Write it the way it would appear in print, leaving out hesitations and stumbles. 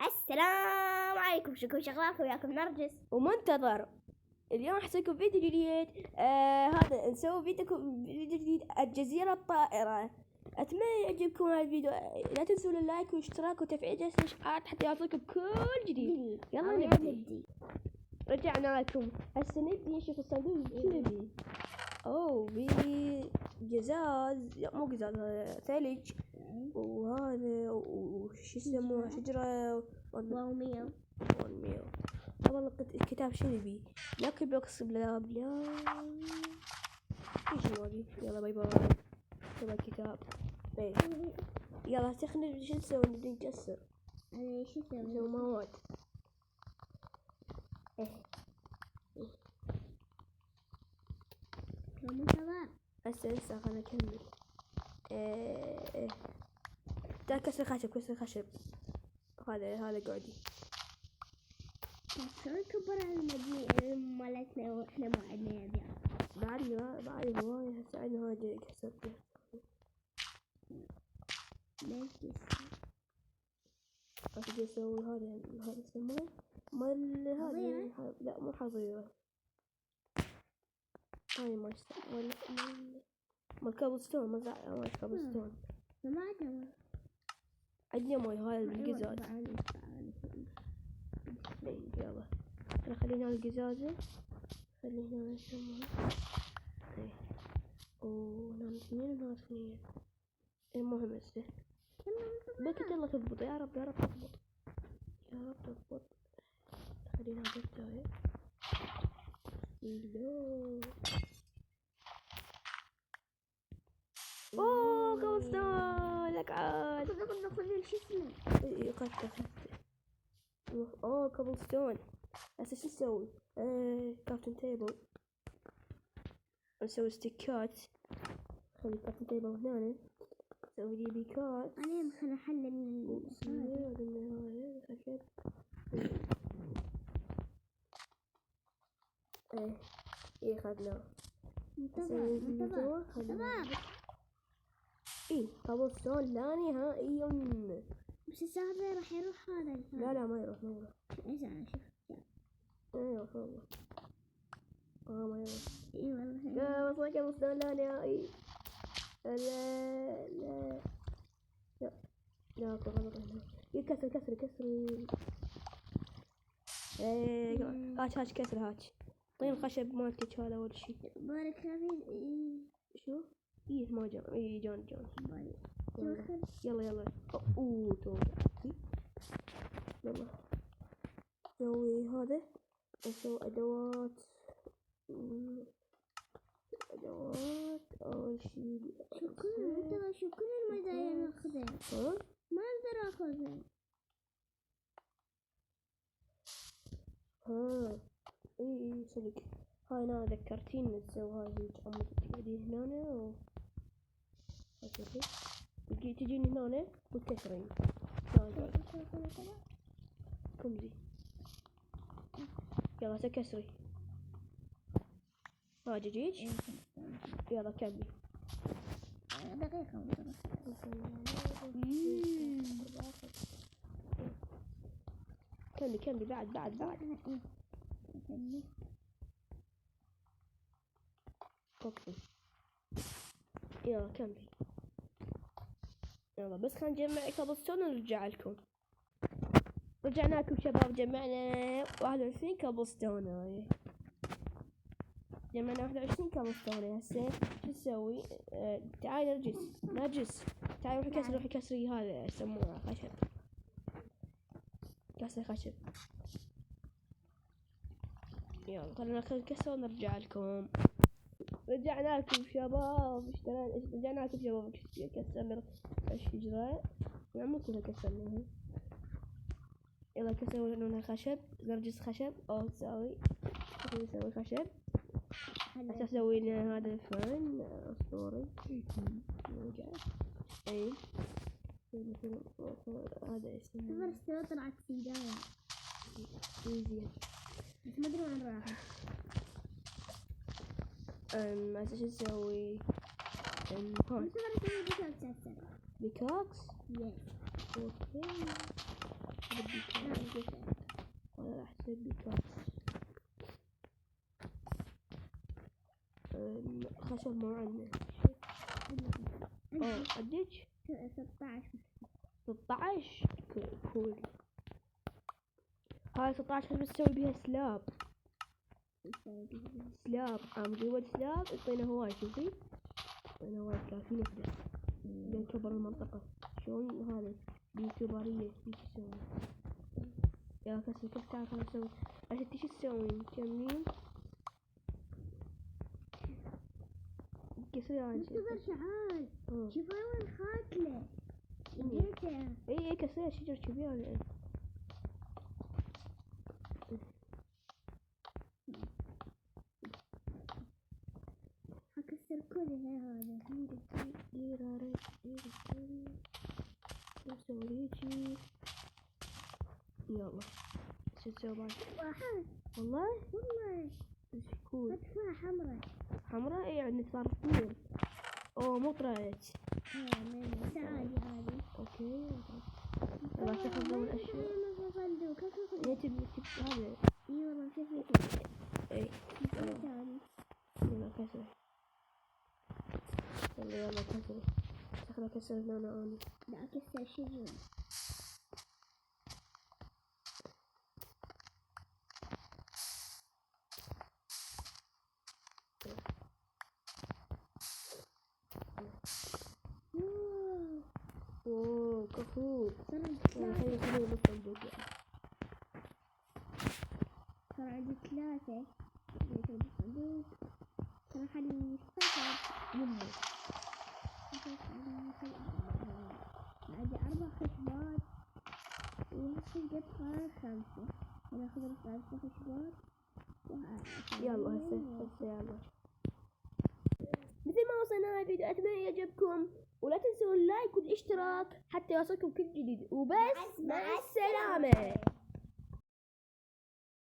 السلام عليكم، شكرا شغلكم، وياكم نرجس ومنتظر. اليوم راح اسويكم فيديو جديد. هذا نسوي فيديو جديد الجزيرة الطائرة. اتمنى يعجبكم هذا الفيديو. لا تنسوا اللايك والاشتراك وتفعيل جرس الاشعارات حتى يوصلكم كل جديد. يلا نبدي. رجعنا لكم هسه نبدي نشوف الصندوق شو نبي. في قزاز، لا مو قزاز، ثلج، وهذا وش يسموها شجرة والمية. والله الكتاب شو نبي؟ لاكي بوكس بلا ايش مالي. يلا باي باي. يلا الكتاب. يلا خلينا شو نسوي؟ نبي نكسر. شو نسوي مواد. منتظر. هسه خلنا نكمل. تعال كسر خشب. هذا قعدي. شلون كبر المبنى مالتنا واحنا ما عندنا يبيع؟ بعد هواية هسه عندنا هذا كسرته. ليش أجي أسوي هذا يسمونه مال هذا. لا مو حظيرة. هاي مال كابلستون. مال كابلستون. ما عندنا. عندنا ماي هاي القزاز. يلا خلينا القزازة. خلينا نسموها. هنا اثنين. المهم هسه بك يلا تضبط. يا رب تضبط. خلينا نفتح. كابلستون. لك عاد كنا شو اسمه؟ اخذته. كابلستون. هسه شو نسوي؟ كافتن تيبل. نسوي ستيكات. خلي كافتن تيبل هنا. نسوي لي بيكات. انا خلنا حل خشب. اخذناه. انتظر. كابلستون لا نهائيا. بس الساعة راح يروح هذا الفرق. لا ما يروح. ايش انا شوف. يروح والله. ما يروح. اي والله. لا والله كابلستون لا نهائي. لا غلط. كسر. هاش كسر. طين الخشب مالتك هذا اول شي. بارك فيك. شو؟ ما جان. جان. يلا. توقع. يلا نسوي هذا. نسوي ادوات. اول شي. شكرا ما داير ناخذه. ما اقدر اخذه. صدق. هاي انا ذكرتيني نسوي هاي عمود تقعدي هنا تجيني هنا وتكسرين. كمزي. يلا تكسري. دقيقة. يلا كملي. دقيقة. كملي بعد. اوكي. يلا كملي. يلا بس خلينا نجمع كابلستون ونرجع لكم. رجعنا لكم شباب. جمعنا 21 كابلستون. جمعنا 21 كابلستون. هسه شو نسوي؟ تعال نرجس. تعال روحي كسري هذا يسموه خشب. كسر خشب. يلا خلينا نكسر ونرجع لكم. رجعنا لكم شباب. كسرنا الشجرة. مو كلها كسرناها. يلا كسروا لنا خشب. نرجس خشب او تساوي. نسوي خشب. هسه سوي لنا هذا الفن اسطوري. هذا اسمه. طلعت سندايا. زين. بس ما ادري وين راحت. هسه شو نسوي؟ بيكاكس. بيكاكس. يس. اوكي. ولا راح اسوي كاس خشب ما عندنا. اديك 16 كول. هاي 16 بس نسوي بيها سلاب. جوا سلاب اعطينا هواي. شوفي اعطينا هواي كافي نقدر نكبر المنطقة. شلون هذا بيوتيوبرية تسوي يا كسر كيف تعرف انا اسوي عشان تيجي تسوين كمين كسر يعني انتظر شعار. شوف وين خاتله. اي كسر شجر كبير ولا ايه؟ هكسر كل هذا. نسوي هيجي. يلا شو تسوي بعد؟ تفاحات. والله ايش كول. تفاحة حمراء. اي عندنا صار اثنين. اوه مو طلعت. عادي. اوكي راح تاخذ من الاشياء. هي تبي هذا. اي والله شوفي اي يلا كسر. يلا كسر. شكله كسرنا انا. لا اكسر شجر. اوه كفو. صار عندي 3. صار حالي 7 منه. عندي 4 خشبات وخشبة صار 5. أنا أخذ 5 خشبات. يلا هسه يلا. مثل ما وصلنا للفيديو أتمنى يعجبكم ولا تنسوا اللايك والاشتراك حتى يوصلكم كل جديد وبس. مع السلامة.